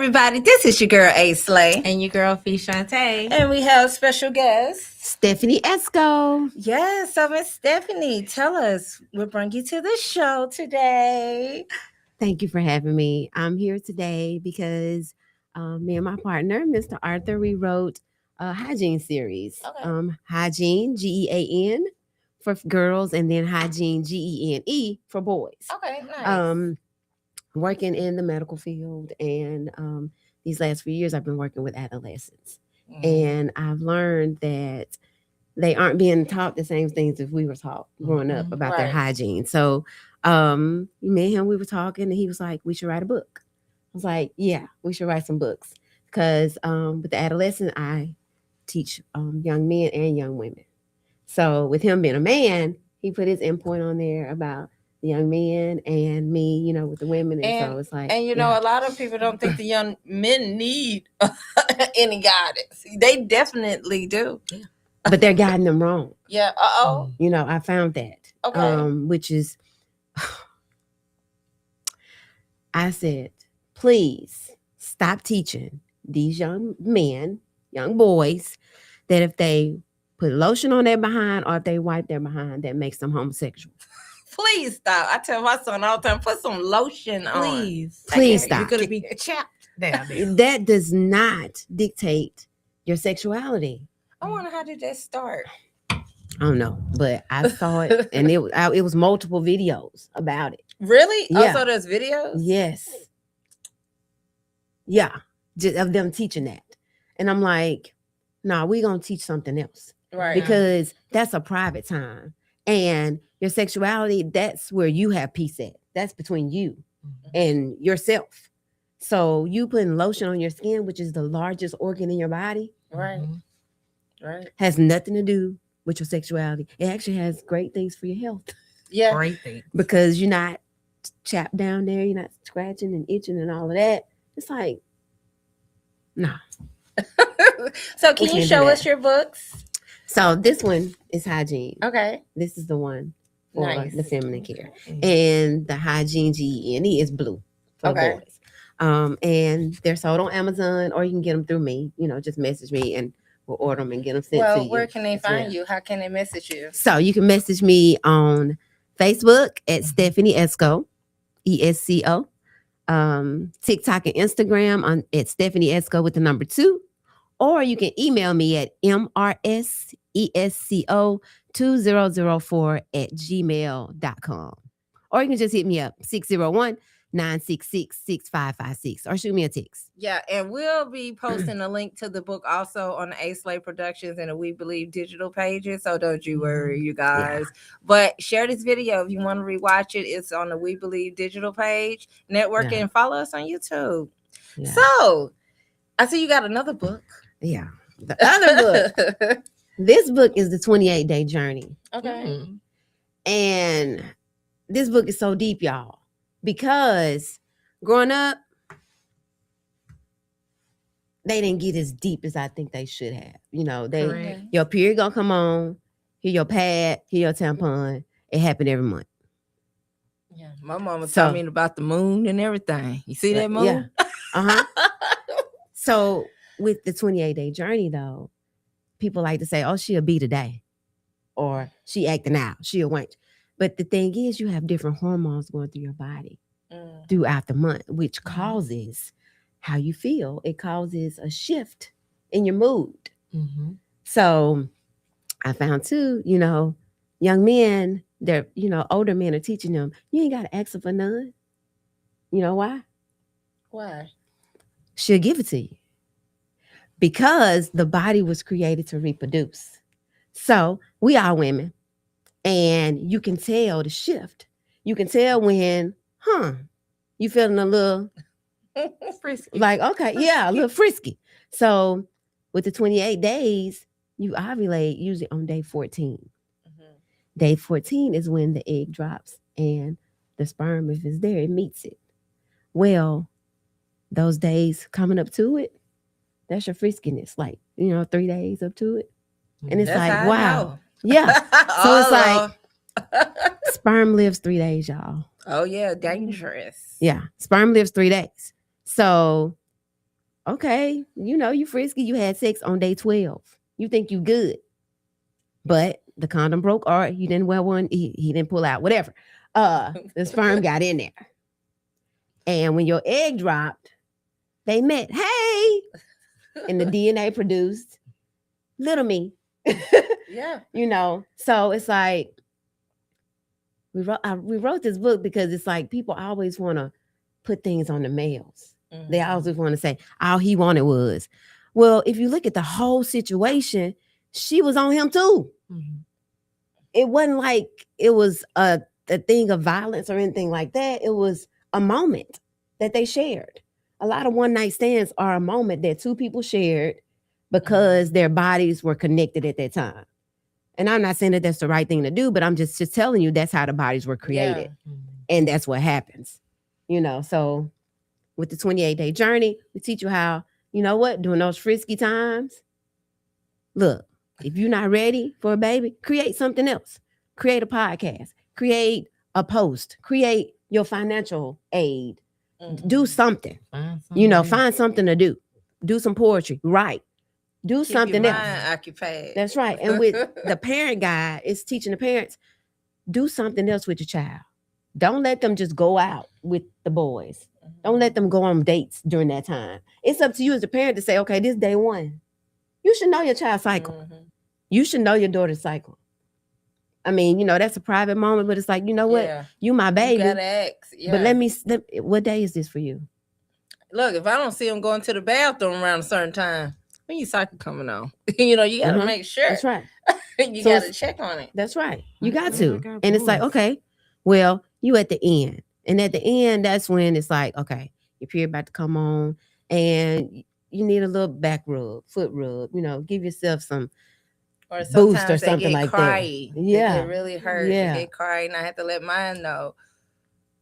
everybody. This is your girl A Slay. And your girl Fee Shantae. And we have special guest, Stephanie Esco. Yes, so Miss Stephanie, tell us what brought you to the show today. Thank you for having me. I'm here today because me and my partner, Mr. Arthur, we wrote a hygiene series. Okay. Hygiene, GEAN, for girls, and then hygiene, GENE, for boys. Okay, nice. Working in the medical field, and these last few years I've been working with adolescents. And I've learned that they aren't being taught the same things as we were taught growing up about their hygiene. So me and him, we were talking, and he was like, we should write a book. I was like, yeah, we should write some books. Because with the adolescent, I teach young men and young women. So with him being a man, he put his input on there about the young men and me, you know, with the women. And so it's like, and you know, a lot of people don't think the young men need any guidance. They definitely do. But they're guiding them wrong. Yeah. You know, I found that. Okay. Which is, I said, please stop teaching these young men, young boys, that if they put lotion on their behind or if they wipe their behind, that makes them homosexual. Please stop. I tell my son all the time, put some lotion on. Please stop. You're going to be chapped down there. That does not dictate your sexuality. I wonder, how did that start? I don't know, but I saw it, and it was multiple videos about it. Really? Yeah. Also, there's videos? Yes. Yeah, just of them teaching that. And I'm like, nah, we're going to teach something else. Right. Because that's a private time. And your sexuality, that's where you have peace at. That's between you and yourself. So you putting lotion on your skin, which is the largest organ in your body. Right. Right. Has nothing to do with your sexuality. It actually has great things for your health. Yeah. Great things. Because you're not chapped down there. You're not scratching and itching and all of that. It's like, nah. So can you show us your books? So this one is hygiene. Okay. This is the one for the feminine care. Mm-hmm. And the hygiene GENE is blue for boys. And they're sold on Amazon, or you can get them through me. You know, just message me and we'll order them and get them sent to you. Well, where can they find you? How can they message you? So you can message me on Facebook at Stephanie Esco, ESCO. TikTok and Instagram at Stephanie Esco with the number 2. Or you can email me at mrsesco2004@gmail.com. Or you can just hit me up, 601-966-6556, or shoot me a text. Yeah, and we'll be posting a link to the book also on the A Slay Productions and the We Believe digital pages. So don't you worry, you guys. Yeah. But share this video if you want to rewatch it. It's on the We Believe digital page, network, and follow us on YouTube. Yeah. So I see you got another book. Yeah. The other book. This book is the 28-day journey. Okay. And this book is so deep, y'all, because growing up, they didn't get as deep as I think they should have. You know, your period gonna come on, here your pad, here your tampon. It happened every month. Yeah, my mama told me about the moon and everything. You see that moon? Yeah. So with the 28-day journey, though, people like to say, oh, she'll be today, or she acting out, she a wench. But the thing is, you have different hormones going through your body throughout the month, which causes how you feel. It causes a shift in your mood. Mm-hmm. So I found too, you know, young men, they're, you know, older men are teaching them, you ain't got to ask her for none. You know why? Why? She'll give it to you. Because the body was created to reproduce. So we are women. And you can tell the shift. You can tell when, you feeling a little frisky. Like, okay, yeah, a little frisky. So with the 28 days, you ovulate usually on day 14. Mm-hmm. Day 14 is when the egg drops and the sperm, if it's there, it meets it. Well, those days coming up to it, that's your friskiness. Like, 3 days up to it. And it's like, wow. Yeah. So it's like sperm lives 3 days, y'all. Oh, yeah. Dangerous. Yeah. Sperm lives 3 days. So okay, you know, you frisky, you had sex on day 12. You think you good. But the condom broke, or you didn't wear one, he didn't pull out, whatever. The sperm got in there. And when your egg dropped, they met, hey, and the DNA produced little me. Yeah. You know, so it's like we wrote this book because it's like people always want to put things on the males. They Mhm. always want to say all he wanted was. Well, if you look at the whole situation, she was on him too. Mhm. It wasn't like it was a thing of violence or anything like that. It was a moment that they shared. A lot of one night stands are a moment that two people shared because their bodies were connected at that time. And I'm not saying that that's the right thing to do, but I'm just telling you that's how the bodies were created. Yeah. And that's what happens. You know, so with the 28-day journey, we teach you how, you know what, during those frisky times, look, if you're not ready for a baby, create something else. Create a podcast, create a post, create your financial aid, do something. You know, find something to do. Do some poetry, write. Do Keep your something else. mind occupied. That's right. And with the parent guide, it's teaching the parents, do something else with your child. Don't let them just go out with the boys. Don't let them go on dates during that time. It's up to you as a parent to say, okay, this is day one. You should know your child's cycle. Mhm. You should know your daughter's cycle. I mean, you know, that's a private moment, but it's like, you know what? Yeah. You my baby. You gotta ask. Yeah. But what day is this for you? Look, if I don't see them going to the bathroom around a certain time, when your cycle coming on, you know, you gotta make sure. That's right. You So gotta check on it. That's right. You got Oh to. my God, And it's like, boys. okay, well, you at the end. And at the end, that's when it's like, okay, your period about to come on and you need a little back rub, foot rub, you know, give yourself some Or boost sometimes or they something get like cryy. that. They Yeah. get really hurt. Yeah. They get cryy, and I have to let mine know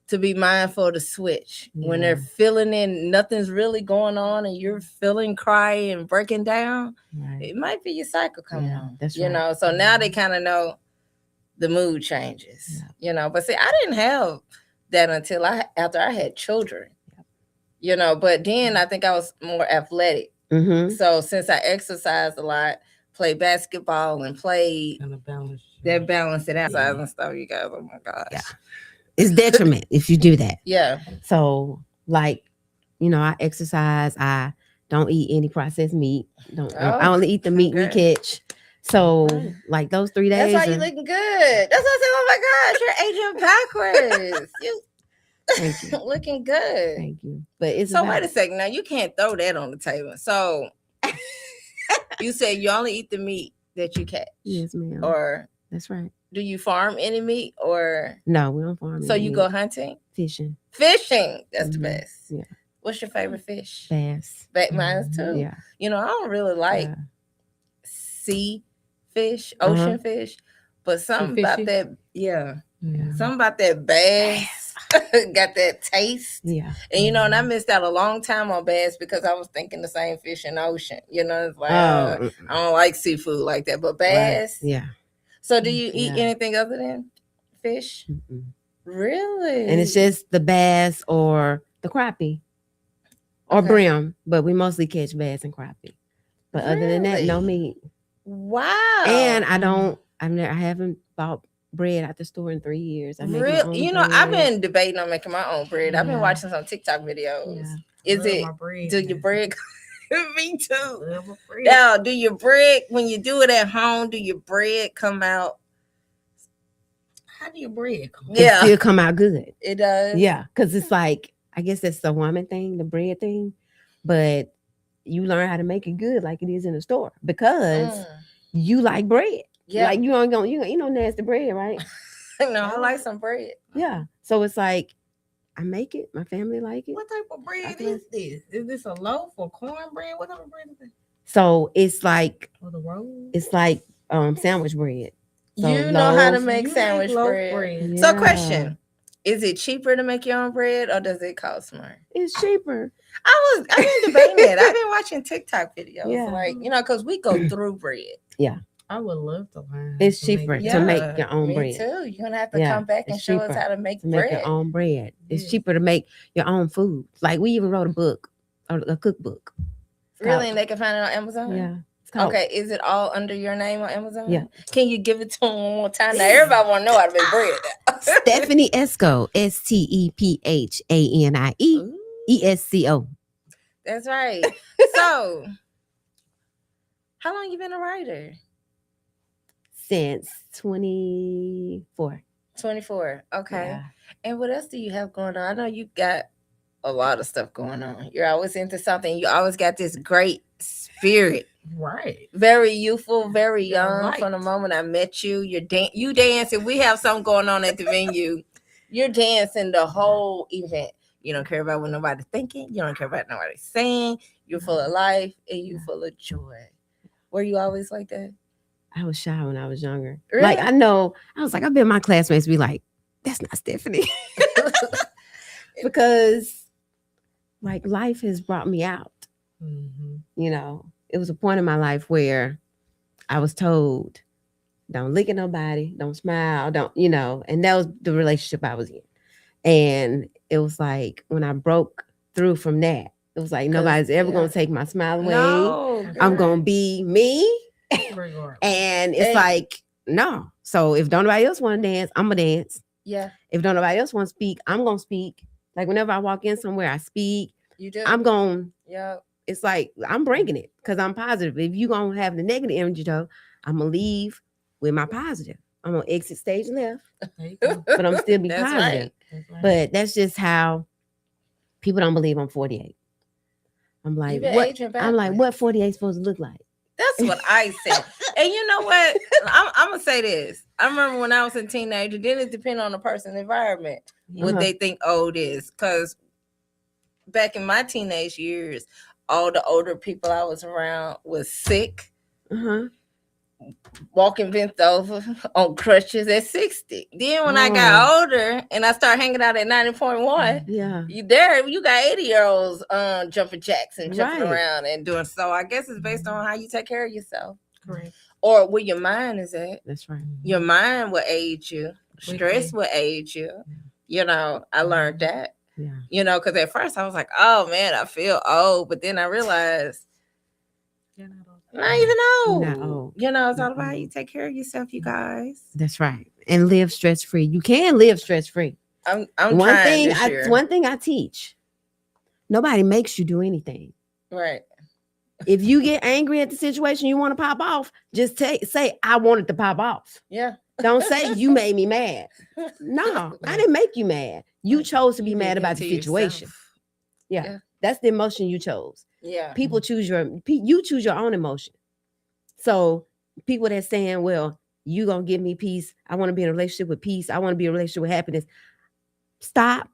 to be mindful to switch. When they're Yeah. feeling in nothing's really going on and you're feeling cry and breaking down, Right. it might be your cycle coming Yeah, on. that's you right. know, so now they kind of know the mood changes. Yeah. You know, but see, I didn't have that until after I had children. Yep. You know, but then I think I was more athletic. Mm-hmm. So since I exercised a lot, played basketball and played, Kind of balance. that balanced it out Yeah. and stuff, you guys. Oh my gosh. Yeah. It's detriment if you do that. Yeah. So, like, you know, I exercise. I don't eat any processed meat. I only eat the meat we okay. catch. So, Right. like those 3 days. That's why you're looking good. That's why I said, oh my gosh, you're aging backwards. You Thank you. looking good. Thank you. But it's So about, wait a second. Now you can't throw that on the table. So you said you only eat the meat that you catch. yes, ma'am. Or That's right. do you farm any meat or No, we don't farm. so any you meat. go hunting? fishing, Fishing. That's the Mhm. best. Yeah. What's your favorite fish? bass. Mine's too. Yeah. You know, I don't really like yeah. sea fish, Uh-huh. ocean fish, but something about fishy? that, yeah, Yeah. something about that bass got that taste. Yeah. And you know, and I missed out a long time on bass because I was thinking the same fish in the ocean. You know, it's like Oh, I don't like seafood like that, but right. bass. Yeah. So do you eat Yeah. anything other than fish? Mm-mm. Really? And it's just the bass or the crappie or Okay. brim, but we mostly catch bass and crappie. But other than that, no Really? meat. Wow. And I haven't bought bread at the store in 3 years. I make my own You know, I've bread. been debating on making my own bread. I've been Yeah. watching some TikTok videos. Yeah. Is Love it my bread, do your man. bread? Me too. Love my bread. Now, do your bread when you do it at home? Do your bread come out? How do your bread come? It Yeah, still come out good. it does. Yeah, because it's like, I guess that's the woman thing, the bread thing. But you learn how to make it good like it is in the store because Mm. you like bread. Yeah. Like you ain't gonna you eat no nasty bread, right? No, I like some bread. Yeah. So it's like I make it, my family like it. What type of bread I is this? Is this a loaf or cornbread? What type of bread is this? So it's like Or the roll? sandwich bread. So You know how to loaf- make You sandwich loaf bread. Yeah. So, question: is it cheaper to make your own bread, or does it cost more? It's cheaper. I've been debating that. I've been watching TikTok videos, Yeah. like because we go through bread. I would love to learn. It's how to make cheaper it. to make your own me bread. too. You're gonna have to Yeah, come back and it's show us cheaper how to make To make bread. your own bread. It's Yeah. cheaper to make your own food. Like we even wrote a book a cookbook. It's Really? called- And they can find it on Amazon? Yeah. It's called, Okay, is it all under your name on Amazon? Yeah. Can you give it to them one more time? Now everybody want to know how to make bread. Stephanie Esco, STEPHANIE Ooh, ESCO. that's right. So, how long you been a writer? Since 24. 24. Okay. Yeah. And what else do you have going on? I know you got a lot of stuff going on. You're always into something. You always got this great spirit. Right. Very youthful, very You're young. right. From the moment I met you, you dancing. We have something going on at the venue. You're dancing the whole event. You don't care about what nobody's thinking. You don't care about what nobody's saying. You're full of life and you're full of joy. Were you always like that? I was shy when I was younger. Really? Like I know, I was like, I bet my classmates be like, that's not Stephanie. Because like life has brought me out. You know, it was a point in my life where I was told, don't look at nobody, don't smile, don't, you know, and that was the relationship I was in. And it was like when I broke through from that, it was like nobody's ever gonna take my smile away. No, I'm girl. gonna be me. And it's And- like, no. So if don't nobody else want to dance, I'm gonna dance. Yeah, If don't nobody else want to speak, I'm gonna speak. Like whenever I walk in somewhere, I speak. you do. I'm gonna, Yeah. it's like I'm bringing it because I'm positive. If you gonna have the negative energy though, I'm gonna leave with my positive. I'm gonna exit stage left, but I'm still be That's positive. right. But that's just how people don't believe I'm 48. I'm like, You've been what? aging I'm like, backwards. what 48 supposed to look like? That's what I said. And you know what? I'm gonna say this. I remember when I was a teenager, then it depends on the person's environment what Uh-huh. they think old is. Because back in my teenage years, all the older people I was around was sick, Uh-huh. walking bent over on crutches at 60. Then when I got older and I started hanging out at 90.1, Yeah. you got 80-year-olds jumping jacks and jumping Right. around and doing so. I guess it's based on how you take care of yourself. Correct. Or where your mind is at. That's right. Your mind will age you. Stress will age you. You know, I learned that. Yeah. You know, because at first I was like, oh man, I feel old. But then I realized not even old. Not old. You know, it's all Not about how old. you take care of yourself, you guys. That's right. And live stress free. You can live stress free. I'm One trying thing this year. one thing I teach. Nobody makes you do anything. Right. If you get angry at the situation you want to pop off, just say I wanted to pop off. Yeah. Don't say you made me mad. No, I didn't make you mad. You chose to be You mad did about that the to situation. yourself. Yeah. That's the emotion you chose. Yeah. People choose you choose your own emotion. So people that saying, well, you gonna give me peace. I want to be in a relationship with peace. I want to be in a relationship with happiness. Stop,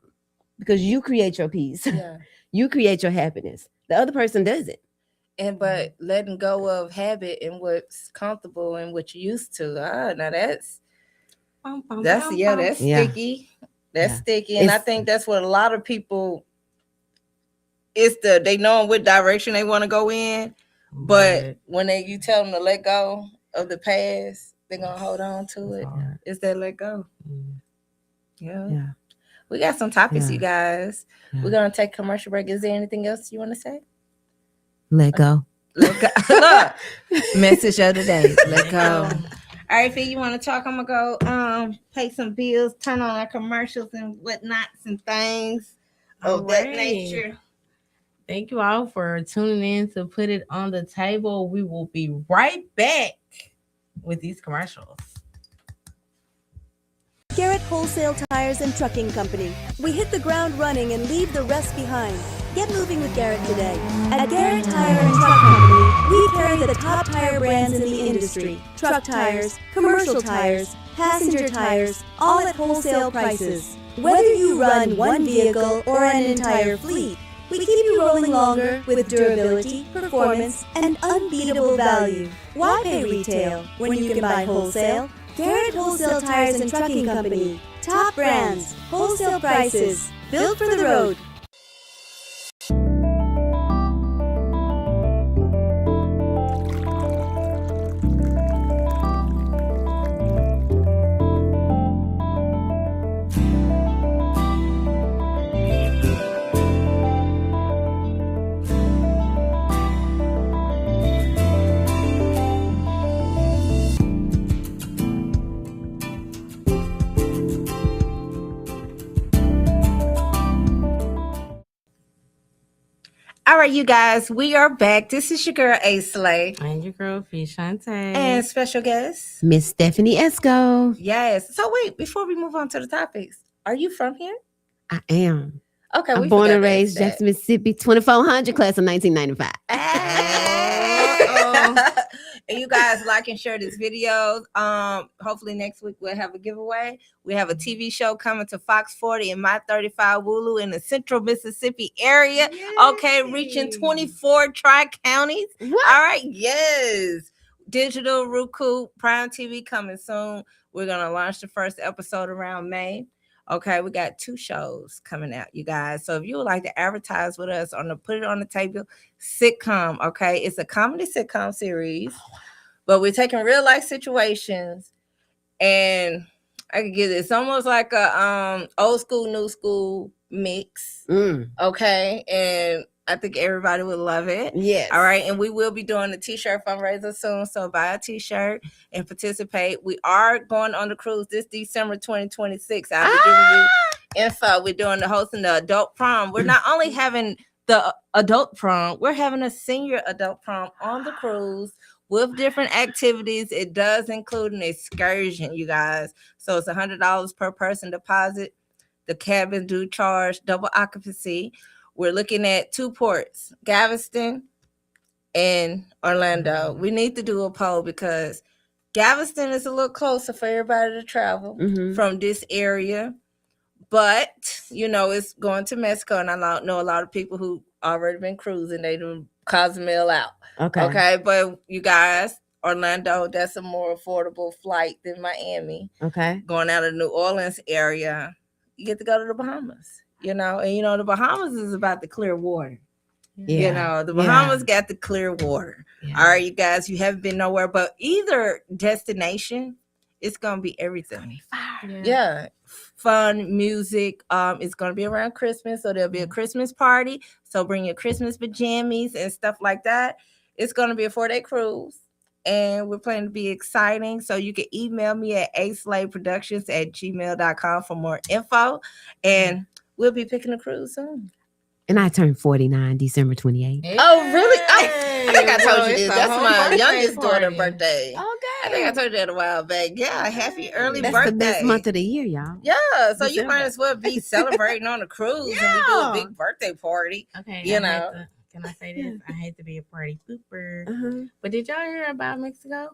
because you create your peace. Yeah. You create your happiness. The other person doesn't. And but letting go of habit and what's comfortable and what you used to. Now that's Yeah. sticky. That's Yeah. sticky. And I It's- think that's what a lot of people they know what direction they want to go in. But when you tell them to let go of the past, they're gonna hold on to it. hard. It's that let go. Yeah. Yeah. We got some topics, Yeah. you guys. Yeah. We're gonna take commercial break. Is there anything else you want to say? Let go. Let go. Look, message of the day. Let go. All right, Fee, you want to talk? I'm gonna go pay some bills, turn on our commercials and whatnots and things of that Alright. nature. Thank you all for tuning in to Put It on the Table. We will be right back with these commercials. Garrett Wholesale Tires and Trucking Company. We hit the ground running and leave the rest behind. Get moving with Garrett today. At Garrett Tire and Truck Company, we carry the top tire brands in the industry. Truck tires, commercial tires, passenger tires, all at wholesale prices. Whether you run one vehicle or an entire fleet, we keep you rolling longer with durability, performance, and unbeatable value. Why pay retail when you can buy wholesale? Garrett Wholesale Tires and Trucking Company. Top brands, wholesale prices, built for the road. right, you guys, we are back. This is your girl A Slay And your girl, Fish Shantae. and special guest. Miss Stephanie Esco. Yes. So wait, before we move on to the topics, are you from here? I am. Okay, I'm we born forgot and to ask raised that. Jackson, Mississippi, 2400 class of 1995. And you guys like and share this video. Hopefully next week we'll have a giveaway. We have a TV show coming to Fox 40 in my 35 Wooloo in the central Mississippi area. Okay, reaching 24 tri-counties. What? All right, yes. Digital Roku Prime TV coming soon. We're gonna launch the first episode around May. Okay, we got 2 shows coming out, you guys. So if you would like to advertise with us on the Put It on the Table sitcom, okay, it's a comedy sitcom series, but we're taking real life situations, and I can get it. It's almost like a old school, new school mix, okay, and I think everybody would love it. Yes. All right, and we will be doing a t-shirt fundraiser soon, so buy a t-shirt and participate. We are going on the cruise this December 2026. I'll be giving you info. We're doing hosting the adult prom. We're not only having the adult prom, we're having a senior adult prom on the cruise with different activities. It does include an excursion, you guys. So it's $100 per person deposit. The cabins do charge double occupancy. We're looking at 2 ports, Galveston and Orlando. We need to do a poll because Galveston is a little closer for everybody to travel from this area. But, you know, it's going to Mexico, and I know a lot of people who already been cruising. They do Cozumel out. Okay, but you guys, Orlando, that's a more affordable flight than Miami. Okay. Going out of the New Orleans area, you get to go to the Bahamas. You know, and the Bahamas is about the clear water. Yeah. You know, the Bahamas got the clear water. Yeah. All right, you guys, you haven't been nowhere, but either destination, it's gonna be everything. Yeah. Fun music. It's gonna be around Christmas, so there'll be a Christmas party. So bring your Christmas pajamas and stuff like that. It's gonna be a 4-day cruise. And we're planning to be exciting. So you can email me at aslayproductions@gmail.com for more info. And we'll be picking a cruise soon. And I turned 49 December 28th. Oh, really? I think I told you this. It's a That's whole my birthday youngest daughter's party. birthday. Okay. I think I told you that a while back. Yeah, happy early That's birthday. the best month of the year, y'all. Yeah, so you December. might as well be celebrating on a cruise and we do Yeah. a big birthday party. Okay, You know. can I say this? I hate to be a party pooper, Uh-huh. but did y'all hear about Mexico?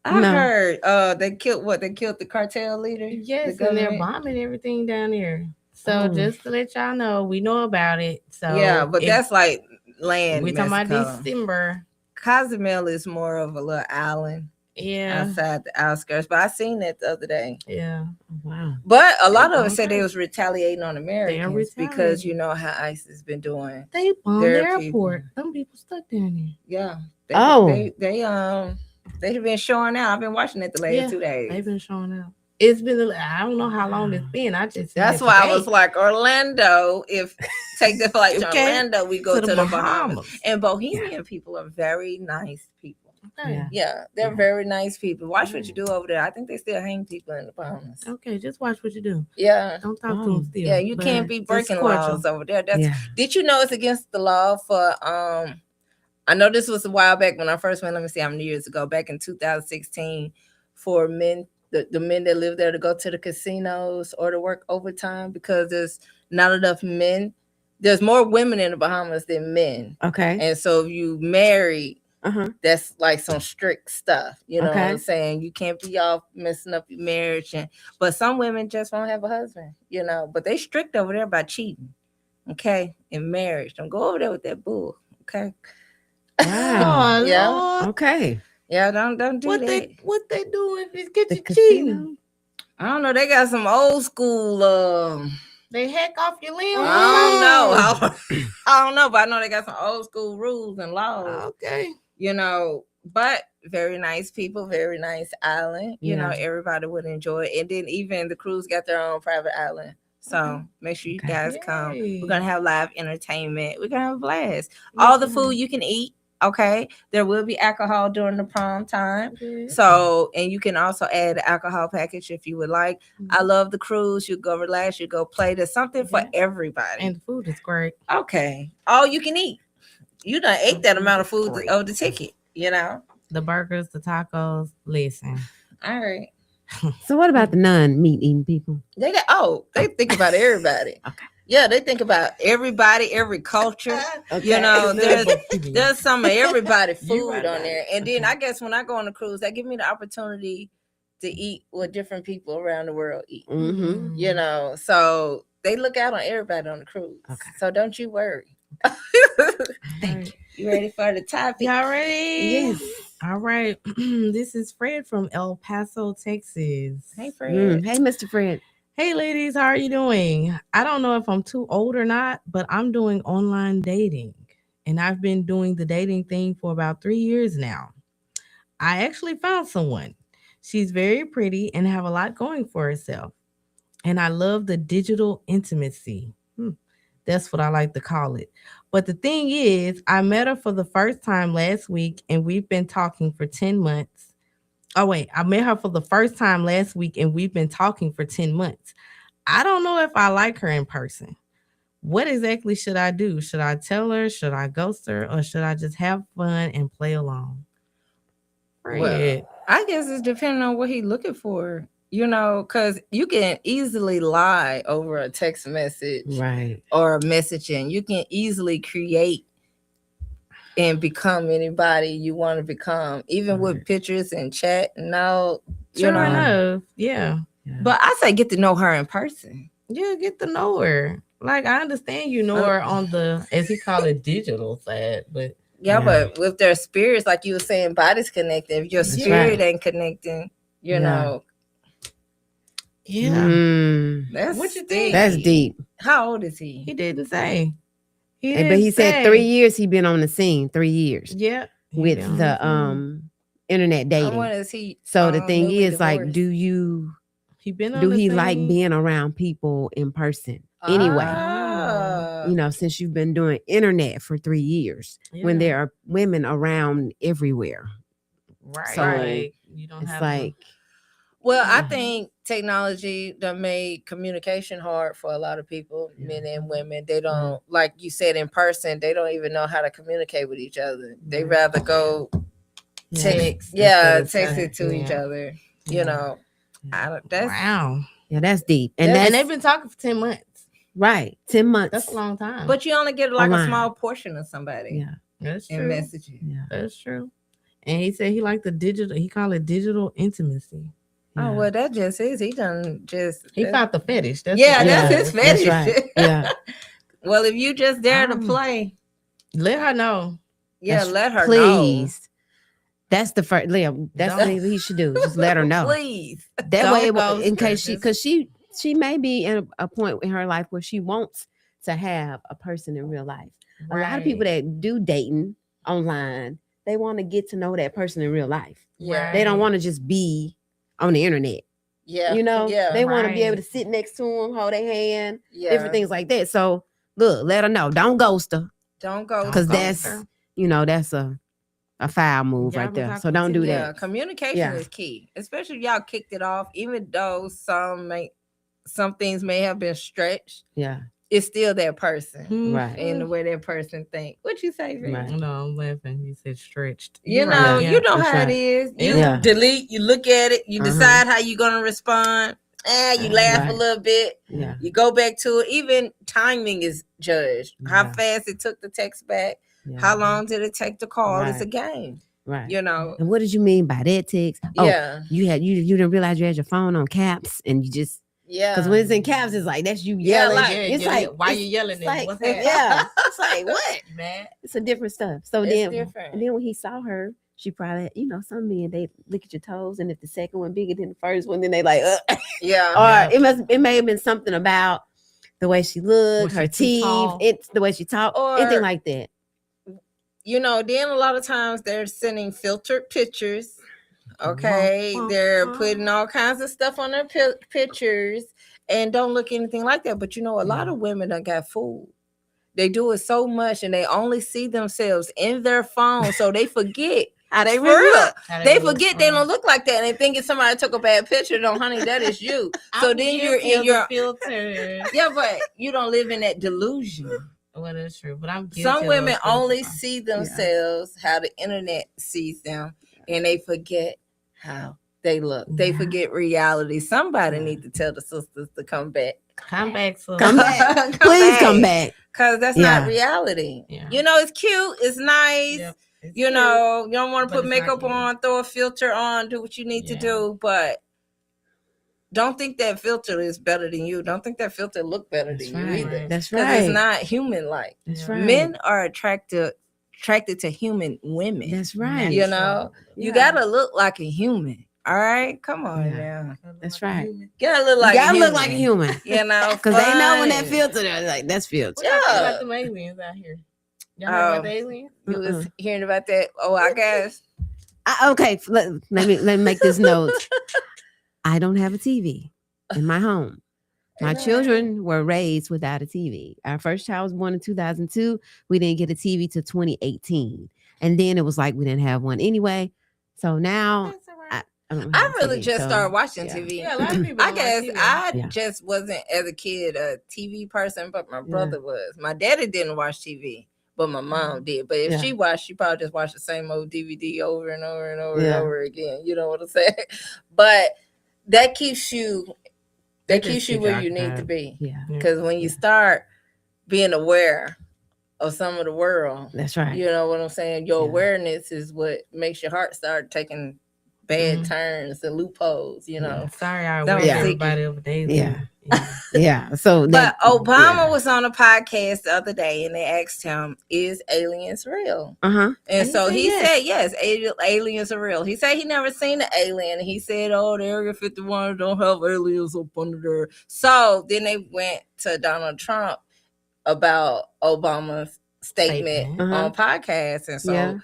I No. heard they killed the cartel leader. Yes, The and they're government? bombing everything down there. So Oh. just to let y'all know, we know about it. So Yeah, but if that's like land. we talking Mexico. about December. Cozumel is more of a little island Yeah, outside the outskirts, but I seen that the other day. yeah. Wow. But a lot of bomb us said they her. was retaliating on Americans because retaliating. you know how ICE has been doing. They bombed Their the airport. Some people stuck down there. Yeah. Oh. They've been showing out. I've been watching it the last Yeah, 2 days. They've been showing out. It's been. I don't know how long it's been. I just. seen That's it why I today. was like, Orlando, if take the flight to Okay. Orlando, we go to the Bahamas. And Bohemian people are very nice people. Okay. Yeah. Yeah, they're Yeah. very nice people. Watch what you do over there. I think they still hang people in the Bahamas. Okay, just watch what you do. Yeah. Don't talk to Oh. them still. Yeah, you but can't be just breaking cordial. laws over there. That's Yeah. Did you know it's against the law for I know this was a while back when I first went, let me see how many years ago, back in 2016, for men, the men that live there to go to the casinos or to work overtime because there's not enough men. There's more women in the Bahamas than men. Okay. And so if you marry, Uh-huh. that's like some strict stuff. You know what I'm Okay. saying? You can't be off messing up your marriage. But some women just won't have a husband, but they strict over there by cheating. Okay. In marriage. Don't go over there with that bull. Okay. Wow. Oh, Yeah. Lord. Okay. Yeah, don't do What that. they do if it get The you cheating? casino. I don't know. They got some old school They hack off your limbs. I don't know. I don't know, but I know they got some old school rules and laws. Okay. But very nice people, very nice island. Yeah. Everybody would enjoy it. And then even the cruise got their own private island. So make sure you Okay. guys come. Yay. We're gonna have live entertainment. We're gonna have a blast. All the food you can eat. Okay. There will be alcohol during the prom time. Okay. So, and you can also add an alcohol package if you would like. I love the cruise. You go relax, you go play. There's something for Yeah. everybody. And the food is great. Okay. All you can eat. you done ate that amount of food of the ticket, you know. The burgers, the tacos. Listen, All right. So what about the non-meat eating people? They think about everybody. Okay. Yeah, they think about everybody, every culture. You know, there's some of everybody food right on about there. And then I guess when I go on a cruise, that give me the opportunity to eat what different people around the world eat. Mm-hmm. You know, so they look out on everybody on the cruise. Okay. So don't you worry. Thank you. You ready for the topic? Y'all ready? Yes. All right. This is Fred from El Paso, Texas. Hey, Fred. Hey, Mr. Fred. Hey, ladies, how are you doing? I don't know if I'm too old or not, but I'm doing online dating. And I've been doing the dating thing for about 3 years now. I actually found someone. She's very pretty and have a lot going for herself. And I love the digital intimacy. That's what I like to call it. But the thing is, I met her for the first time last week and we've been talking for 10 months. Oh, wait, I met her for the first time last week and we've been talking for 10 months. I don't know if I like her in person. What exactly should I do? Should I tell her? Should I ghost her? Or should I just have fun and play along? Fred. I guess it's depending on what he's looking for, you know, because you can easily lie over a text message Right. or a messaging. You can easily create and become anybody you want to become, even with pictures and chat and all, you Sure know. enough. Yeah. But I say get to know her in person. Yeah, get to know her. Like, I understand you know her on the, as he called it, digital side, but Yeah, but with their spirits, like you were saying, bodies connected. If your That's spirit right. ain't connecting, you know, yeah. that's What you deep. think? That's deep. How old is he? He didn't say. But he said 3 years he been on the scene. 3 years Yeah. he with been the on internet dating. When is he? So the thing newly is, like, divorced? He been on do the he scene. like being around people in person anyway? Ah. You know, since you've been doing internet for 3 years, when Yeah. there are women around everywhere, Right. So, Right. You don't it's have like, Well, I Mhm. think technology done made communication hard for a lot of people, men and women. They don't, like you said, in person, they don't even know how to communicate with each other. They rather go text, text it to each other. You know, that's wow. yeah, that's deep. And And that's they've been talking for 10 months. right. 10 months. That's a long time. but you only get like a Online. small portion of somebody yeah. that's in true. messaging. Yeah. That's true. And he said he liked the digital, he called it digital intimacy. Oh well, that just is. He done just. He found the fetish. That's Yeah, what- that's his That's fetish. right. Yeah. Well, if you just dare to Um, play, Let her know. yeah, let her Please. That's the first. Yeah, that's Don't- what he should do. Just let her know. know. Please. That Don't way, ghost in her. case because she may be in a point in her life where she wants to have a person in real life. A lot of people that do dating online, they want to get to know that person in real life. Yeah. They don't want to just be on the internet. Yeah. You know, Yeah. they want to be able right. to sit next to them, hold their hand, Yeah. different things like that. So look, let her know. Don't ghost her, Don't go. because ghost that's her. that's a foul move Y'all right been there. So talking don't to do Yeah, that. communication Yeah. is key, especially if y'all kicked it off. Even though some things may have been stretched, Yeah, it's still that person Hmm. right. and the way that person think. What you say, Rick? Right. No, I'm laughing. You said stretched. You You're know, right. you know that's how right. it is. You Yeah. delete, you look at it, you Uh-huh. decide how you're gonna respond. You laugh a Right. little bit. Yeah, You go back to it. Even timing is judged. How Yeah. fast it took the text back. yeah. How long did it take to call? It's a Right. game. Right. You know. And what did you mean by that text? Oh, Yeah. you didn't realize you had your phone on caps, and you just Yeah. because when it's in caps, it's like that's you Yeah, yelling. like- it's yeah, like why it's- you yelling? It's like, What's happening? yeah, it's like what? You mad? It's a different stuff. So It's then, different. and then when he saw her, she probably, some men they look at your toes, and if the second one bigger than the first one, then they like, Yeah. or it may have been something about the way she looked, Was her she too teeth, tall? it's the way she talked, Or- anything like that. You know, then a lot of times they're sending filtered pictures. Okay. They're putting all kinds of stuff on their pictures and don't look anything like that. But you know, a lot of women done got fooled. They do it so much and they only see themselves in their phone. So they forget how they For really real. look. How They look forget they from- don't look like that. And they think if somebody took a bad picture, no, honey, that is you. So I'm then you're guilty in of your the filter. yeah, but you don't live in that delusion. Well, that's true, but I'm guilty Some of women those things only as well. see themselves how the internet sees them, and they forget how they look. They Yeah. forget reality. Somebody Yeah. need to tell the sisters to come back. Come back, so Come back. Please come back. Because that's Yeah. not reality. Yeah. You know, it's cute, it's nice. Yep, it's You cute. know, you don't want to but put it's not makeup you. on, throw a filter on, do what you need to Yeah. do, but don't think that filter is better than you. Don't think that filter look better That's than you right. either. That's Because right. it's not human like. That's Yeah. right. Men are attracted to human women. That's right. You know, you Yeah. gotta look like a human. All right, come on Yeah. now. That's right. Human. You gotta look like you a gotta human. look like a human. You know, Because they know when that fun. filter, they're like, that's filter. What y'all think Yeah. about them aliens out here? Y'all heard Oh. about the aliens? You was hearing about that? Oh, I guess. Okay, let me make this note. I don't have a TV in my home. My children were raised without a TV. Our first child was born in 2002. We didn't get a TV till 2018. And then it was like we didn't have one anyway. So now That's all right. I don't I have a really TV, just so, started watching yeah. TV. Yeah, a lot of people I don't like guess TV. I Yeah. just wasn't as a kid a TV person, but my brother was. My daddy didn't watch TV, but my mom did. But if Yeah. she watched, she probably just watched the same old DVD over and over and over Yeah. and over again. You know what I'm saying? But that keeps you That just keeps where you you need to occupied. be. Yeah, Because when you start being aware of some of the world, that's right. you know what I'm saying? Your Yeah. awareness is what makes your heart start taking bad Mhm. turns and loopholes, you know. Sorry, I Don't aware Yeah. everybody of the aliens. Yeah. Yeah. Yeah. So But that Obama was on a podcast the other day and they asked him, is aliens real? uh-huh. And And he so said he yes. said, yes, aliens are real. He said he never seen an alien. He said, oh, the Area 51 don't have aliens up under there. So then they went to Donald Trump about Obama's statement Statement. on podcasts. And so Yeah.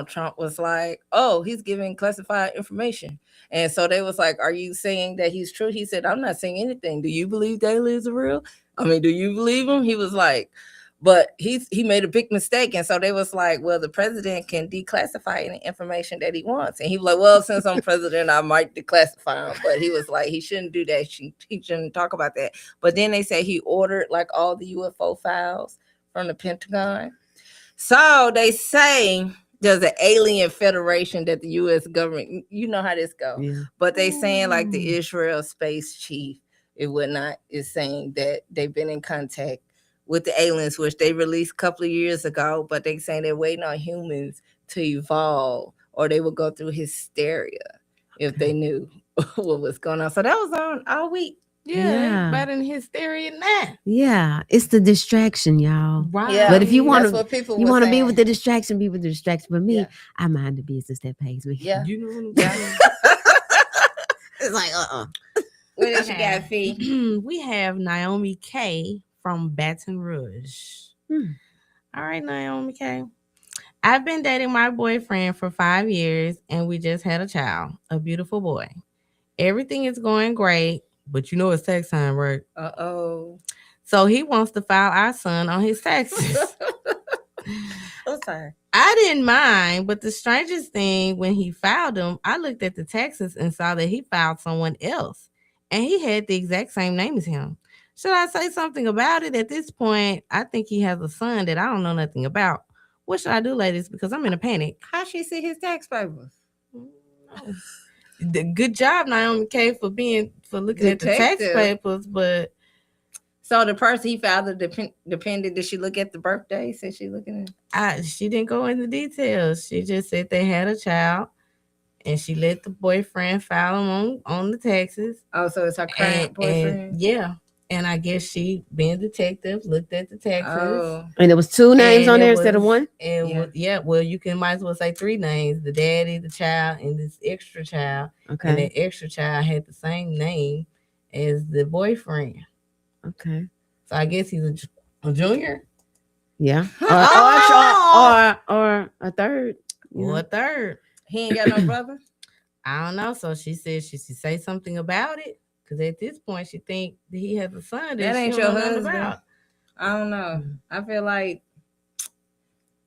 Trump was like, oh, he's giving classified information. And so they was like, are you saying that he's true? He said, I'm not saying anything. Do you believe the aliens are real? I mean, do you believe him? He was like, but he made a big mistake. And so they was like, well, the president can declassify any information that he wants. And he was like, well, since I'm president, I might declassify him. But he was like, he shouldn't do that. He shouldn't talk about that. But then they say he ordered like all the UFO files from the Pentagon. So they say there's an alien federation that the U.S. government, you know how this goes. Yeah. But they saying like the Israel space chief and whatnot is saying that they've been in contact with the aliens, which they released a couple of years ago, but they saying they're waiting on humans to evolve or they would go through hysteria if they knew what was going on. So that was on all week. Yeah, it's better than hysteria now. Yeah. It's the distraction, y'all. Right. Yeah, But if you that's wanna- what people You were want to be saying. with the distraction, be with the distraction. But me, Yeah. I mind the business that pays me. Yeah. You know what I'm Yeah. saying? It's like, What else you Okay. got, Fee? We have Naomi K from Baton Rouge. Hmm. All right, Naomi K. I've been dating my boyfriend for 5 years and we just had a child, a beautiful boy. Everything is going great, but you know it's tax time, right? Uh-oh. So he wants to file our son on his taxes. I'm sorry. I didn't mind, but the strangest thing, when he filed them, I looked at the taxes and saw that he filed someone else, and he had the exact same name as him. Should I say something about it? At this point, I think he has a son that I don't know nothing about. What should I do, ladies? Because I'm in a panic. How she see his tax papers? Good job, Naomi K, for looking at the tax Detective. papers, but So the person he filed the dependent, did she look at the birthday? Said she looking at she didn't go into details. She just said they had a child, and she let the boyfriend file them on the taxes. oh, so it's her current boyfriend. Yeah. And I guess she, being detective, looked at the taxes. Oh, and there was two names And on it there instead of was- one. And well, you can might as well say three names: the daddy, the child, and this extra child. And Okay. that extra child had the same name as the boyfriend. Okay. So I guess he's a junior Yeah. Oh! Or a third. you or know. a third. he ain't got no brother. I don't know. So she said she should say something about it. Because at this point, she think that he has a son That she ain't don't your know nothing husband. about. I don't know. I feel like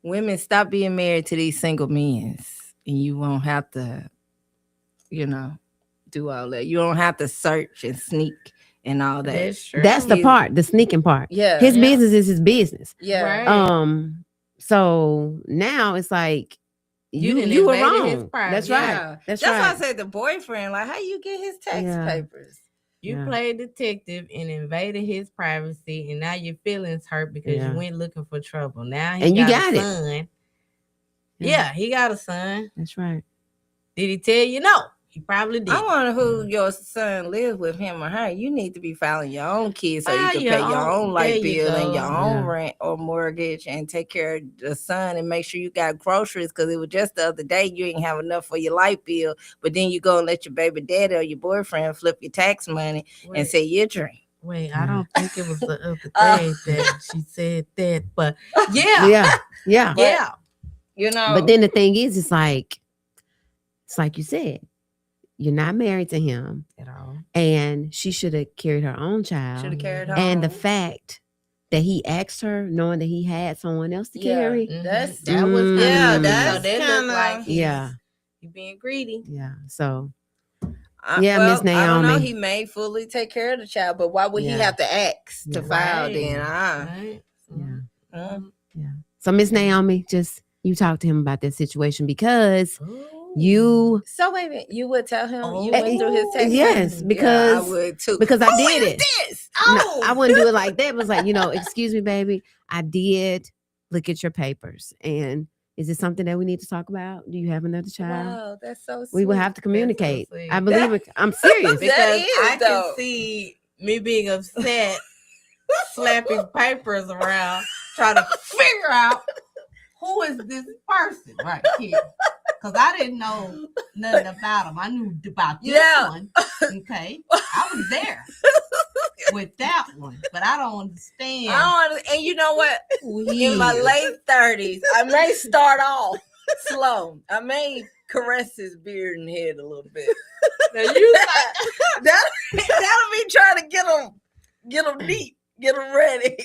women stop being married to these single men, and you won't have to, do all that. You don't have to search and sneak and all that. That's true. That's the He's- part, the sneaking part. Yeah. His Yeah. business is his business. Yeah. Right. So now it's like You done you were invaded his wrong. privacy. That's Yeah. right. That's why I right. said the boyfriend, like, how you get his tax Yeah. papers? You Yeah. played detective and invaded his privacy, and now your feelings hurt because Yeah. you went looking for trouble. Now he And you got got a it. son. Yeah. Yeah, he got a son. That's right. Did he tell you? No, he probably did. I wonder who your son lives with, him or her. You need to be filing your own kids so you File can your pay your own- own light there you bill and go. your own Yeah. rent or mortgage and take care of the son and make sure you got groceries because it was just the other day you didn't have enough for your light bill, but then you go and let your baby daddy or your boyfriend flip your tax money and Wait, say your dream. wait, I don't think it was the other Uh. day that she said that, but yeah, Yeah. Yeah. yeah. You know, But then the thing is, it's like you said, you're not married to him, At all. and she should have carried her own should child. have carried her And the on. fact that he asked her, knowing that he had someone else to Yeah. carry. Mhm. That's- that was Mm. Yeah, so that's that looked kinda- like he's, Yeah. he being greedy. Yeah. So Yeah, Miss I don't know. Naomi. He may fully take care of the child, but why would he Yeah. have to ask to Yeah. file Right. then? Right. yeah. Mm. So Miss Naomi, just you talk to him about that situation because Ooh. you So wait a minute, you would tell him you Oh. went through his text? Yes, message? Yeah, because- I would too. because I Who did is it. This? No, Oh, I wouldn't do it like that. It was like, excuse me, baby, I did look at your papers. And is it something that we need to talk about? Do you have another child? wow, that's so sweet. We will have to communicate. sweet. I believe it. I'm serious. That Because is, I though. can see me being upset, slapping papers around, trying to figure out who is this person right here. Because I didn't know nothing about him. I knew about this Yeah. one. Okay. I was there with that one, but I don't understand. And you know what? In my Weird. late 30s, I may start off slow. I may caress his beard and head a little bit. Now you That'll be trying to get him neat, get him ready.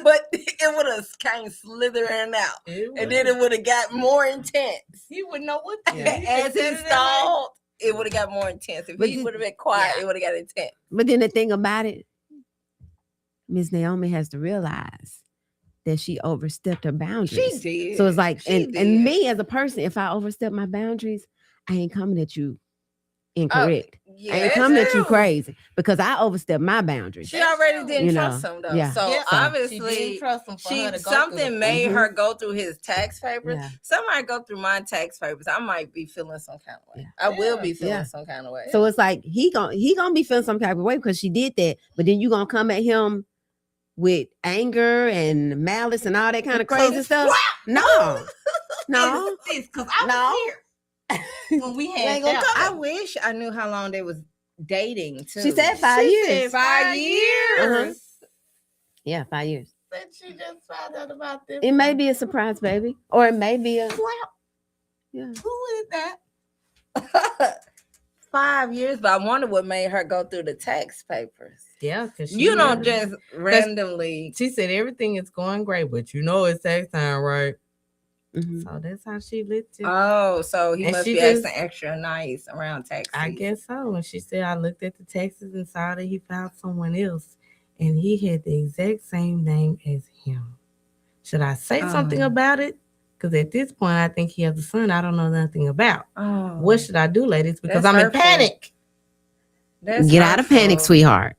But it would have kind of slithering out. And then it would have got more intense. he wouldn't know what to do. As he stalled, it would have got more intense. If But he you- would have been quiet, Yeah. it would have got intense. But then the thing about it, Miss Naomi has to realize that she overstepped her boundaries. She did. So it's like, She and did. me as a person, if I overstep my boundaries, I ain't coming at you incorrect. Yeah, I ain't coming at you too. crazy because I overstepped my boundaries. She already didn't You trust know, him though. yeah. So Yeah. She obviously didn't trust him for her to go through something the- made Mhm. her go through his tax papers. Yeah. Somebody go through my tax papers. I might be feeling some kind of way. Yeah. I will be Yeah. feeling Yeah. some kind of way. So it's like he gonna be feeling some type of way because she did that, but then you gonna come at him with anger and malice and all that kind of crazy stuff. No, no, Because I was No. here when we You had ain't gonna that. I wish I knew how long they was dating too. She said 5 She years. said 5 years. Uh-huh. Yeah, 5 years. Said she just found out about this. It may be a surprise, baby, or it may be a Slap. yeah. Who is that? 5 years, but I wonder what made her go through the tax papers. Yeah, because You don't just randomly. She said everything is going great, but it's tax time, right? Mhm. So that's how she lit it. Oh, so he And must she be just- acting extra nice around tax. I season. guess so. And she said I looked at the taxes and saw that he found someone else, and he had the exact same name as him. Should I say something Oh. about it? Because at this point, I think he has a son I don't know nothing about. Oh, What should I do, ladies? Because That's I'm in hurtful. panic that's Get out of panic, hurtful. sweetheart.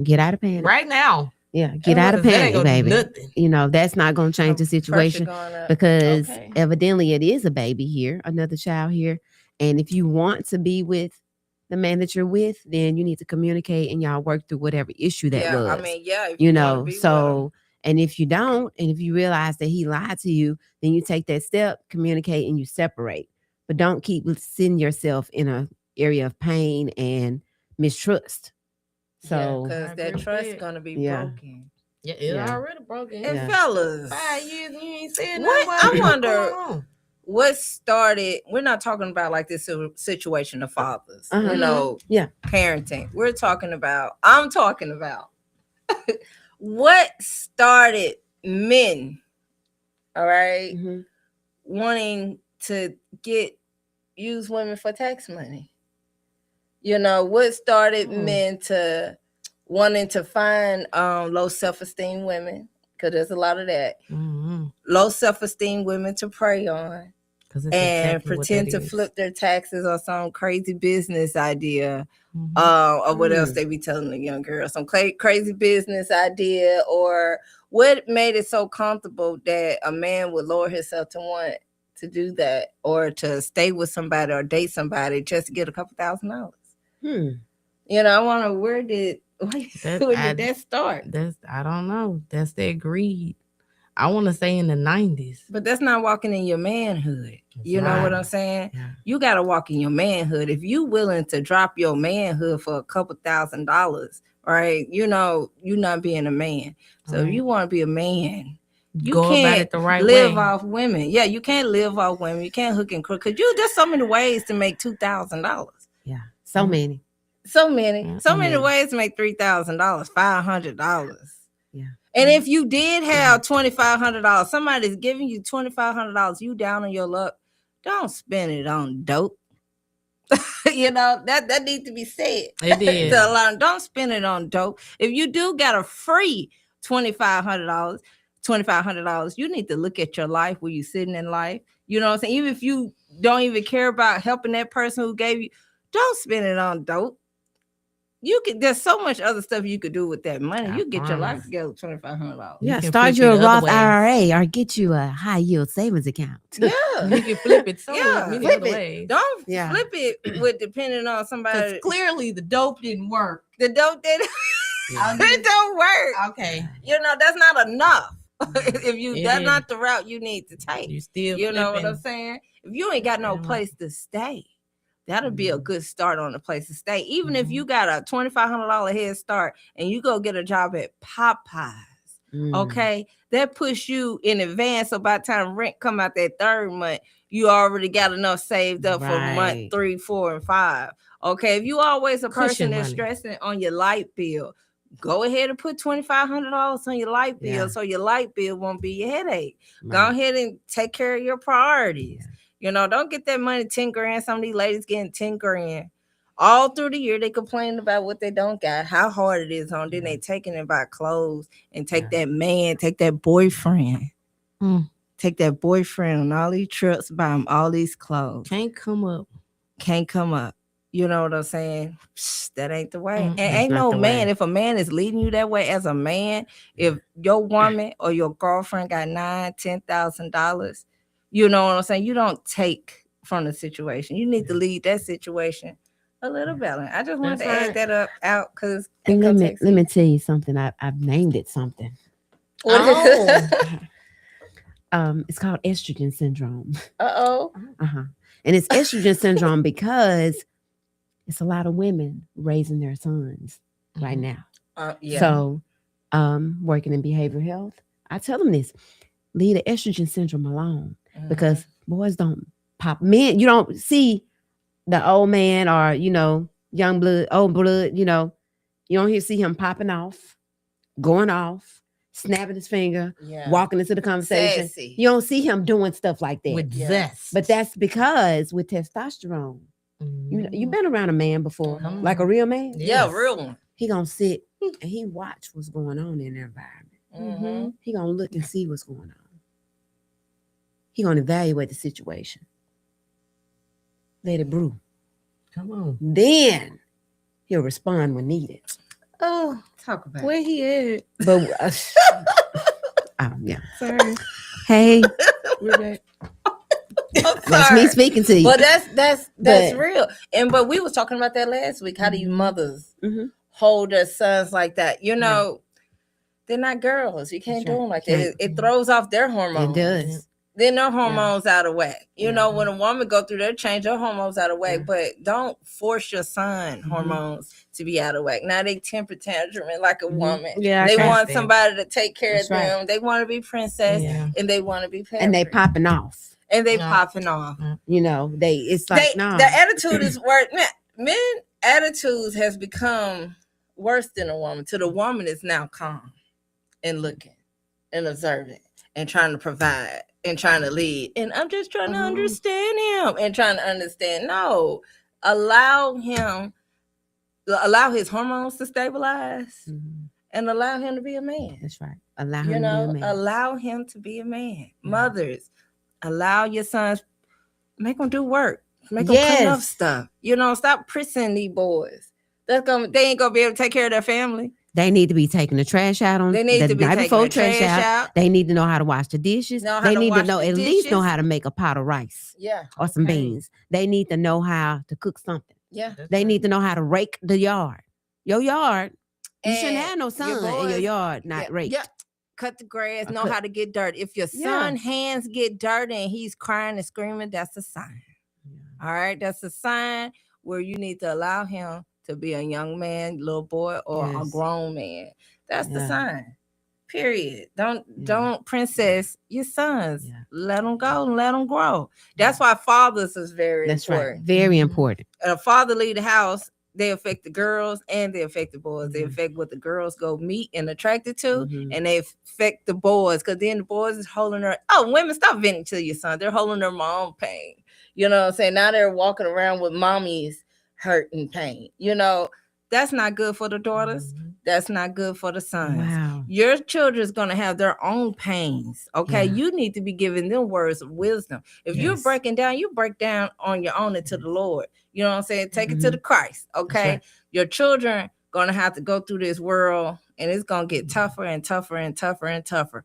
Get out of panic. right now. Yeah, get out of 'Cause that ain't panic, gonna do baby. Nothing. That's not gonna change the Pressure situation. going up. Because Okay. evidently it is a baby here, another child here. And if you want to be with the man that you're with, then you need to communicate and y'all work through whatever issue that yeah, was. I mean, yeah, if you wanna know, be with him. so and if you don't, and if you realize that he lied to you, then you take that step, communicate, and you separate. But don't keep sitting yourself in a area of pain and mistrust. So because I that agree trust with is gonna be Yeah. broken. Yeah, it's Yeah. already broken. And Yeah. fellas, 5 years and you ain't saying What? nothing. I What's wonder- going on? what started? We're not talking about like this situation of fathers, Uh-huh. you know, Yeah. parenting. We're talking about. I'm talking about what started men. All right, mhm. wanting to use women for tax money. You know, what started Hmm. men to wanting to find low self-esteem women, because there's a lot of that. Mm-hmm. Low self-esteem women to prey on. Because it's And exactly what pretend that to is. flip their taxes or some crazy business idea, Mhm. or what else they be telling the young girls, some crazy business idea, or what made it so comfortable that a man would lower himself to want to do that, or to stay with somebody or date somebody just to get a couple $1,000. You know, I wonder where did that start? I don't know. That's their greed. I want to say in the 90s. But that's not walking in your manhood. You know what I'm saying? Yeah. You got to walk in your manhood. If you willing to drop your manhood for a couple $1,000, right? You know, you're not being a man. So if you want to be a man, you Go can't about it the right live way. off women. Yeah, you can't live off women. You can't hook and crook, because there's so many ways to make $2,000. Yeah, so many. So many Mm-hmm. ways to make $3,000, $500. Yeah. And if you did have $2,500, somebody's giving you $2,500, you down on your luck, don't spend it on dope. You know, that needs to be said. It did. Don't spend it on dope. If you do got a free $2,500, you need to look at your life, where you sitting in life. You know what I'm saying? Even if you don't even care about helping that person who gave you, don't spend it on dope. There's so much other stuff you could do with that money. You get your life together with $2,500. Yeah, can start flip you a it other Roth ways. IRA or get you a high yield savings account. Yeah. You can flip it so Yeah, many flip other it. ways. Don't Yeah. flip it with depending on somebody. Because clearly the dope didn't work. The dope did it don't work. Okay. You know, that's not enough. If you It that's is. not the route you need to take. You still You know what flipping. I'm saying? If you ain't got no Yeah. place to stay, that'll be a Mhm. good start on a place to stay. Even if Mhm. you got a $2,500 head start and you go get a job at Popeyes, okay, that puts you in advance. So by the time rent come out that third month, you already got enough saved up for month Right. 3, 4, and 5. Okay, if you always a person Cushion that's money. stressing on your light bill, go ahead and put $2,500 on your light bill, Yeah. so your light bill won't be your headache. Go Right. ahead and take care of your priorities. You know, don't get that money 10 grand. Some of these ladies getting 10 grand. All through the year, they complain about what they don't got, how hard it is on. Then they taking it by clothes and take that man, take that boyfriend. Take that boyfriend on all these trips, buy him all these clothes. Can't come up. Can't come up. You know what I'm saying? Psh, that ain't the way. And That's ain't not no the man. way. If a man is leading you that way as a man, if your woman or your girlfriend got $9,000, $10,000, you know what I'm saying? You don't take from the situation. You need to lead that situation a little better. I just wanted That's to add right. that out because And let me tell you something. I've named it something. Oh. It's called estrogen syndrome. Uh-oh. And it's estrogen syndrome because it's a lot of women raising their sons right now. Yeah. So, working in behavioral health, I tell them this: leave the estrogen syndrome alone, because boys don't pop. Men, you don't see the old man or young blood, old blood. You don't see him popping off, going off, snapping his finger, walking into the conversation. Sassy. You don't see him doing stuff like that. With zest. But that's because with testosterone, you've been around a man before, like a real man. Yeah, real one. He gonna sit and he watch what's going on in the environment. He gonna look and see what's going on. He gonna evaluate the situation. Let it brew. Come on. Then he'll respond when needed. Oh, talk about Where he at? But yeah. Sorry. Hey, We're back. that's me speaking to you. But that's But- real. But we was talking about that last week. How do you mothers Mhm. hold their sons like that? You know, they're not girls. You can't That's do right. them like Can't. that. It throws off their hormones. It does. Then their hormones out of whack. You Yeah. know, when a woman go through their change, their hormones out of whack. Yeah. But don't force your son hormones to be out of whack. Now they temper tantrum like a woman. Yeah, I They can't want stand somebody to take care That's of right. them. They want to be princess Yeah. and they want to be pampered. And they popping off. And they Yeah. popping off. It's like, no. The attitude is worse. Men attitudes has become worse than a woman. To the woman is now calm and looking and observing and trying to provide and trying to lead. And I'm just trying to understand him and trying to understand. No, allow him allow his hormones to stabilize, Mhm. and allow him to be a man. That's right. Allow him You to be know, a man. allow him to be a man. Yeah. Mothers, allow your sons, make them do work, make them clean up Yes. stuff. You know, stop pressing these boys. They ain't gonna be able to take care of their family. They need to be taking the trash out on They need the to be night taking before the trash out. They need to know how to wash the dishes. Know how They to need to wash know the at least know dishes. how to make a pot of rice Yeah. or some Okay. beans. They need to know how to cook something. Yeah. They need to know how to rake the yard. Your yard. You shouldn't And have no your sun in your boys- yard not yeah, raked. yeah. Cut the grass, Or know cut- how to get dirty. If your Yeah. son hands get dirty and he's crying and screaming, that's a sign. All right, that's a sign where you need to allow him to be a young man, little boy, or a Yes. grown man. That's the Yeah. sign. Period. Don't Yeah. princess your sons. Yeah. Let them go and let them grow. That's why fathers is very That's important. right. Very Mhm. important. A father leave the house, they affect the girls and they affect the boys. They Mhm. affect what the girls go meet and attracted to, Mhm. and they affect the boys because then the boys is holding their women, stop venting to your son. They're holding their mom pain. You know what I'm saying? Now they're walking around with mommy's hurt and pain. You know, that's not good for the daughters. Mhm. That's not good for the sons. Wow. Your children's gonna have their own pains. Okay. Yeah. You need to be giving them words of wisdom. If you're Yes. breaking down, you break down on your own into the Lord. You know what I'm saying? Take it to the Christ. Okay. right. Your children gonna have to go through this world and it's gonna get tougher and tougher and tougher and tougher.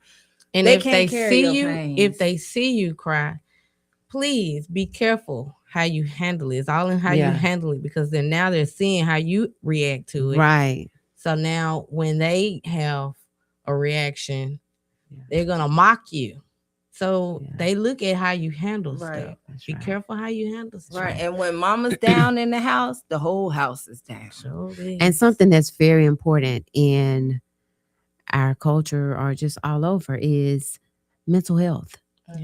And They if can't they carry see your you, pains. if they see you cry, please be careful how you handle it. It's all in how Yeah. you handle it, because then now they're seeing how you react to it. Right. So now when they have a reaction, Yeah. they're gonna mock you. So Yeah. they look at how you handle Right. stuff. That's Be right. careful how you handle stuff. Right. And when mama's down in the house, the whole house is down. So it And is. something that's very important in our culture or just all over is mental health.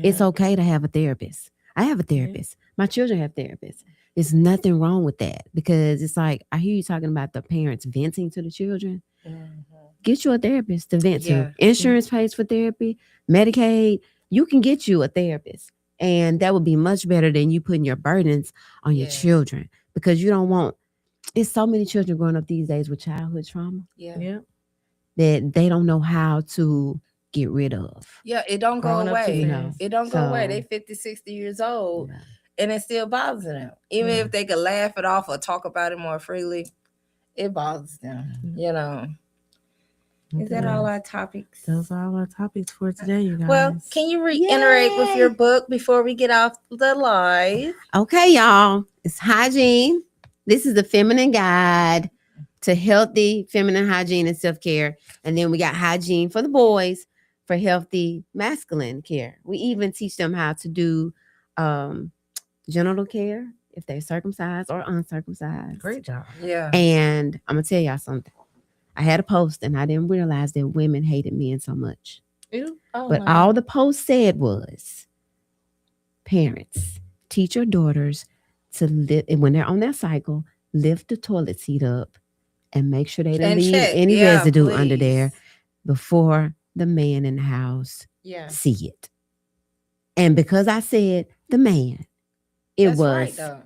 It's okay to have a therapist. I have a therapist. My children have therapists. There's nothing wrong with that, because it's like I hear you talking about the parents venting to the children. Get you a therapist to vent Yeah. to. Insurance pays for therapy, Medicaid. You can get you a therapist. And that would be much better than you putting your burdens on your Yes. children, because you don't want, it's so many children growing up these days with childhood trauma Yeah. Yeah. that they don't know how to get rid of. Yeah, it don't go Growing up too away. You know, fast. It don't go away. so- They 50, 60 years old Yeah. and it still bothers them. Even Yeah. if they could laugh it off or talk about it more freely, it bothers them. You know. Is that all our topics? Those are all our topics for today, you guys. Well, can you reiterate with your Yay. book before we get off the live? Okay, y'all. It's hygiene. This is the feminine guide to healthy feminine hygiene and self-care. And then we got hygiene for the boys for healthy masculine care. We even teach them how to do genital care if they're circumcised or uncircumcised. Great job. Yeah. And I'm gonna tell y'all something. I had a post and I didn't realize that women hated men so much. Ew. Oh, But no. all the post said was, parents, teach your daughters to lift, when they're on their cycle, lift the toilet seat up and make sure they don't And leave check. any Yeah, residue under please. there before the man in the house Yeah. see it. And because I said the man, it That's was, right, though.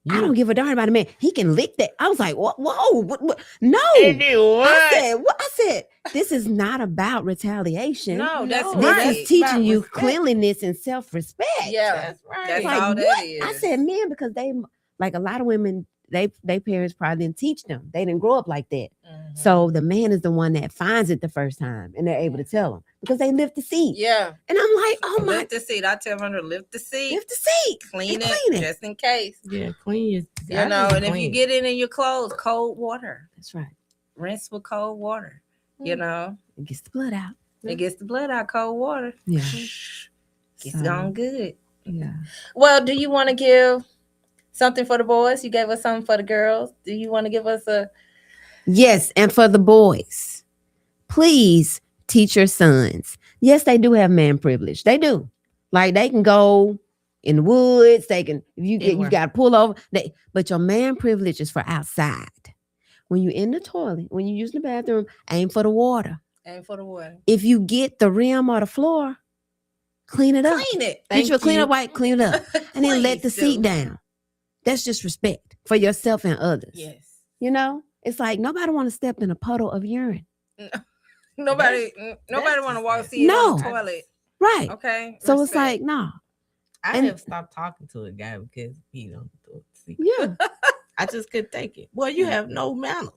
I don't give a darn about a man. He can lick that. I was like, whoa, what? No. And do I what? said, this is not about retaliation. No, that's No, This right. is teaching About you respect. cleanliness and self-respect. Yeah. That's right. That's Like, all what? that is. I said, men, because they, like a lot of women, they parents probably didn't teach them. They didn't grow up like that. Mhm. So the man is the one that finds it the first time, and they're able to tell them because they lift the seat. Yeah. And I'm like, oh my, Lift the seat. I tell them to lift the seat. lift the seat. Clean and it, clean it. just in case. Yeah, clean your. You know, and if you get it in your clothes, cold water. That's right. Rinse with cold water. You know, It gets the blood out. it gets the blood out, cold water. Yeah. Gets So, it on good. Yeah. Well, do you want to give something for the boys? You gave us something for the girls. Do you want to give us a Yes, and for the boys, please teach your sons. Yes, they do have man privilege. They do. Like they can go in the woods. They can. If you Anywhere. got to pull over. But your man privilege is for outside. When you're in the toilet, when you're using the bathroom, aim for the water. aim for the water? If you get the rim or the floor, clean it up. Clean it. Get you a clean you. up wipe, clean it up, and then let the Please seat do. down. That's just respect for yourself and others. Yes. You know, it's like nobody want to step in a puddle of urine. Nobody That's want to walk see it on No. the toilet. Right. Okay. So it's respect. like, no. I And- have stopped talking to a guy because he don't do it. See, Yeah. I just couldn't take it. Well, you have no manners.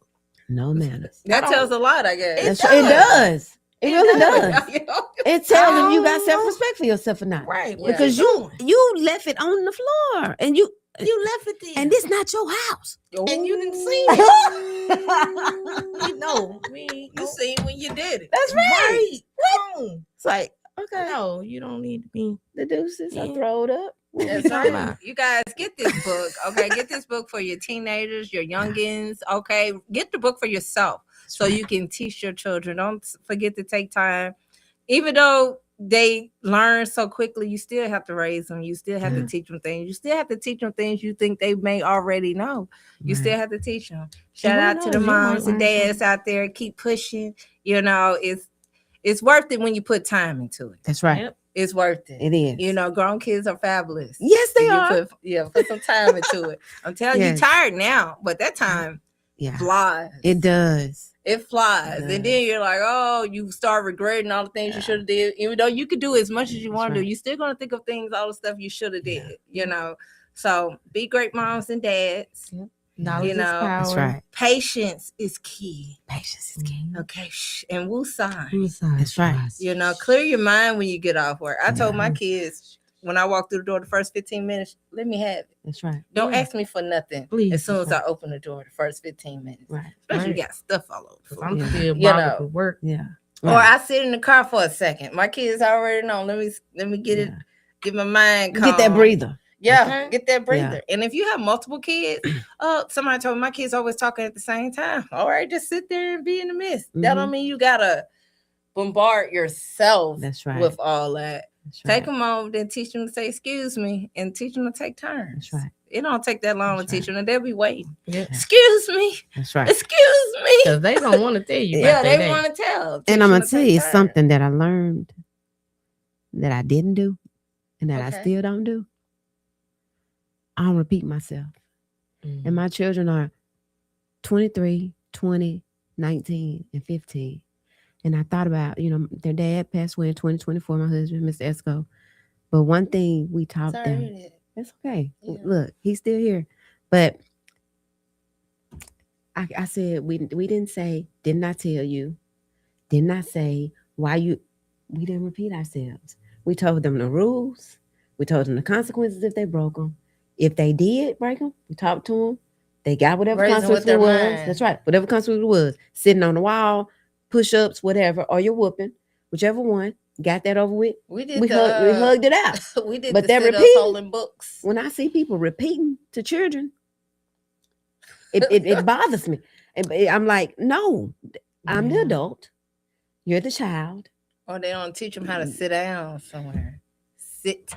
No manners. that I tells don't- a lot, I guess. It does. It really does. You know? It tells if you got Oh. self-respect for yourself or not. Right. Yeah. Because you left it on the floor and you left it there. and this not your house. And you didn't see Ooh. it. No, you seen when you did it. That's right. Come on. It's like, okay, No, you don't need to be. the deuces I Yeah. throwed up. What we That's talking right. about? You guys get this book, okay? Get this book for your teenagers, your youngins, okay? Get the book for yourself so you can teach your children. Don't forget to take time. Even though they learn so quickly, you still have to raise them. You still have to Yeah. teach them things. You still have to teach them things you think they may already know. You still have to teach them. Shout who out to the knows, you might moms and learn dads out there. Keep pushing. You know, it's worth it when you put time into it. That's right. Yep. It's worth it. It is. You know, grown kids are fabulous. Yes, they You are. put some time into it. I'm telling Yes. you, tired now, but that time Yeah. flies. It does. It flies. It And does. then you're like, oh, you start regretting all the things you should have did. Even though you could do as much as you That's want to do, right. you're still gonna think of things, all the stuff you should have did, Yeah. you know. So be great moms and dads. Knowledge You is know, power. That's right. Patience is key. Patience is key. Okay. And woo sign. That's right. You know, clear your mind when you get off work. I told my Yes. kids when I walk through the door the first 15 minutes, let me have it. That's right. Don't Yeah. ask me for nothing Please, as soon as that's I open the door the first 15 minutes. Right. Especially Right. you got stuff all over. the 'Cause floor. I'm Yeah. still You bothered know. for work. Yeah. Or I sit in the car for a second. My kids already know. Let me get it, Yeah. get my mind calm. Get that breather. Yeah, Okay. get that breather. And if you have multiple kids, somebody told me my kids always talking at the same time. All right, just sit there and be in the midst. That don't mean you gotta bombard yourself That's right. with all that. That's Take right. them over, then teach them to say excuse me, and teach them to take turns. That's right. It don't take that long That's to teach them, and they'll be waiting. Yeah. Excuse me, That's right. excuse me. Because they don't want to tell you. Yeah, about their they day. want to tell. Teach And I'm them gonna to tell take you turns. something that I learned that I didn't do and that Okay. I still don't do. I don't repeat myself. Mm. And my children are 23, 20, 19, and 15. And I thought about, their dad passed away in 2024, my husband, Mr. Esco. But one thing we taught Sorry, them, I did. it's okay. Yeah. Look, he's still here. But I said, we didn't say, didn't I tell you? Didn't I say, we didn't repeat ourselves. We told them the rules. We told them the consequences if they broke them. If they did break them, we talked to them. They got whatever Raising with consequence their it was. mind. That's right. Whatever consequence it was. Sitting on the wall, push-ups, whatever, or you're whooping, whichever one. Got that over with. We did. We hugged it out. We did. But the they're sit-ups repeating. holding books. When I see people repeating to children, it bothers me. I'm like, no, I'm the Yeah. adult. You're the child. Or they don't teach them how to sit down somewhere. Sit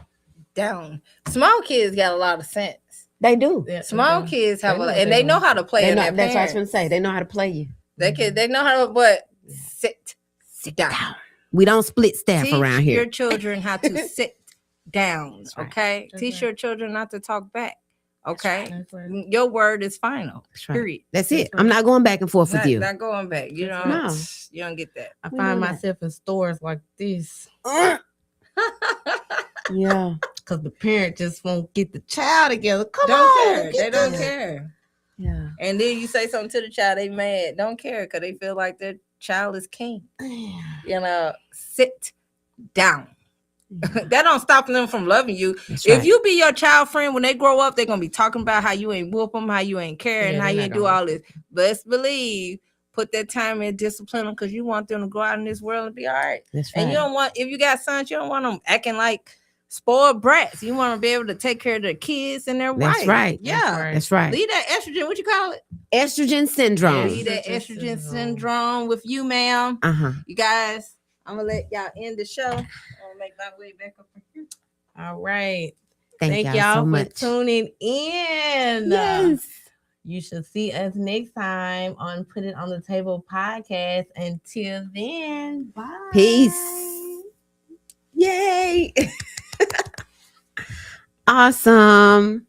down. Small kids got a lot of sense. They do. Yeah, Small they- kids have They a know and they they know know. how to play. They in know, their that's what I was going parents. to say. They know how to play you. They know how to, but Yeah. sit down. We don't split staff Teach around here. your children how to sit down. That's right. Okay. That's Teach right. your children not to talk back. Okay. That's right. Your word is final. That's right. Period. That's That's it. I'm not going back and forth with Not, you. not going back. You That's don't. right. You don't get that. I We find know that. myself in stores like this Yeah. because the parent just won't get the child together. Come Don't on, care. get They don't this. care. Yeah. And then you say something to the child, they mad. Don't care because they feel like their child is king. You know, sit down. That don't stop them from loving you. That's If right. you be your child friend when they grow up, they're gonna be talking about how you ain't whoop them, how you ain't care, and Yeah, how they're you not ain't do gonna all this. Best believe, put that time in discipline them because you want them to go out in this world and be all right. That's right. And you don't want, if you got sons, you don't want them acting like spoiled brats. You want to be able to take care of their kids and their That's wife. right. Yeah. That's right. Leave that estrogen. What you call it? Estrogen syndrome. Leave that Estrogen estrogen syndrome. syndrome with you, ma'am. Uh-huh. You guys, I'm gonna let y'all end the show. I'm gonna make my way back up here. All right. Thank, Thank y'all so for much. tuning in. Yes. You should see us next time on Put It on the Table podcast. Until then, bye. Peace. Yay. Awesome.